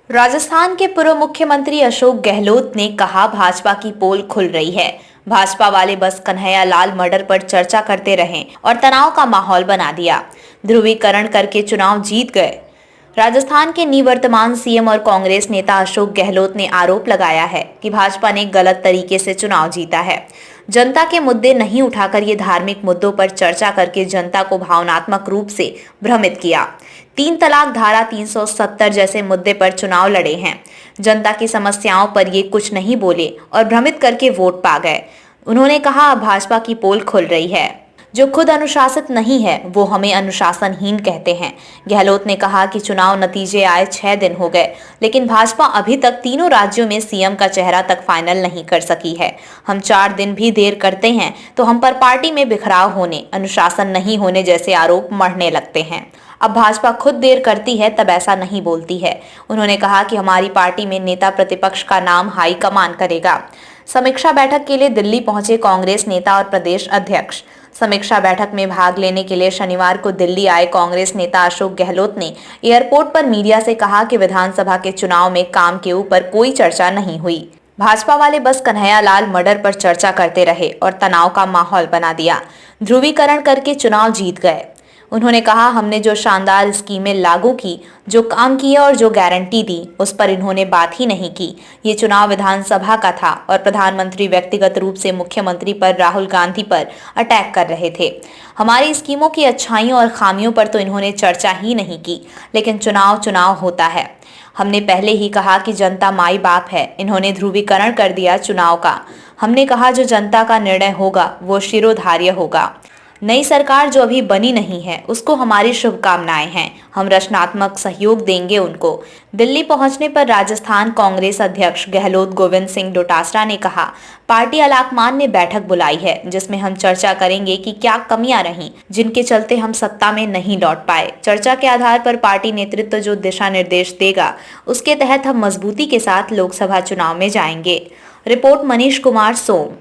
राजस्थान के पूर्व मुख्यमंत्री अशोक गहलोत ने कहा भाजपा की पोल खुल रही है। भाजपा वाले बस कन्हैया लाल मर्डर पर चर्चा करते रहे और तनाव का माहौल बना दिया। ध्रुवीकरण करके चुनाव जीत गए। राजस्थान के निवर्तमान सीएम और कांग्रेस नेता अशोक गहलोत ने आरोप लगाया है कि भाजपा ने गलत तरीके से चुनाव जीता है। जनता के मुद्दे नहीं उठाकर ये धार्मिक मुद्दों पर चर्चा करके जनता को भावनात्मक रूप से भ्रमित किया। 3 तलाक धारा 370 जैसे मुद्दे पर चुनाव लड़े हैं। जनता की समस्याओं पर ये कुछ नहीं बोले और भ्रमित करके वोट पा गए। उन्होंने कहा अब भाजपा की पोल खुल रही है। जो खुद अनुशासित नहीं है वो हमें अनुशासनहीन कहते हैं। गहलोत ने कहा कि चुनाव नतीजे आए 6 दिन हो गए, लेकिन भाजपा अभी तक तीनों राज्यों में सीएम का चेहरा तक फाइनल नहीं कर सकी है। हम 4 दिन भी देर करते हैं तो हम पर पार्टी में बिखराव होने, अनुशासन नहीं होने जैसे आरोप मढ़ने लगते हैं। अब भाजपा खुद देर करती है तब ऐसा नहीं बोलती है। उन्होंने कहा कि हमारी पार्टी में नेता प्रतिपक्ष का नाम हाईकमान करेगा। समीक्षा बैठक के लिए दिल्ली पहुंचे कांग्रेस नेता और प्रदेश अध्यक्ष। समीक्षा बैठक में भाग लेने के लिए शनिवार को दिल्ली आए कांग्रेस नेता अशोक गहलोत ने एयरपोर्ट पर मीडिया से कहा कि विधानसभा के चुनाव में काम के ऊपर कोई चर्चा नहीं हुई। भाजपा वाले बस कन्हैया लाल मर्डर पर चर्चा करते रहे और तनाव का माहौल बना दिया। ध्रुवीकरण करके चुनाव जीत गए। उन्होंने कहा हमने जो शानदार स्कीमें लागू की, जो काम किए और जो गारंटी दी, उस पर इन्होंने बात ही नहीं की। ये चुनाव विधानसभा का था और प्रधानमंत्री व्यक्तिगत रूप से मुख्यमंत्री पर राहुल गांधी पर अटैक कर रहे थे। हमारी स्कीमों की अच्छाइयों और खामियों पर तो इन्होंने चर्चा ही नहीं की। लेकिन चुनाव चुनाव होता है। हमने पहले ही कहा कि जनता माई बाप है। इन्होंने ध्रुवीकरण कर दिया चुनाव का। हमने कहा जो जनता का निर्णय होगा वो शिरोधार्य होगा। नई सरकार जो अभी बनी नहीं है उसको हमारी शुभकामनाएं हैं। हम रचनात्मक सहयोग देंगे उनको। दिल्ली पहुंचने पर राजस्थान कांग्रेस अध्यक्ष गहलोत गोविंद सिंह डोटासरा ने कहा पार्टी आलाकमान ने बैठक बुलाई है जिसमें हम चर्चा करेंगे कि क्या कमियां रहीं जिनके चलते हम सत्ता में नहीं लौट पाए। चर्चा के आधार पर पार्टी नेतृत्व जो दिशा निर्देश देगा उसके तहत हम मजबूती के साथ लोकसभा चुनाव में जाएंगे। रिपोर्ट मनीष कुमार सोम।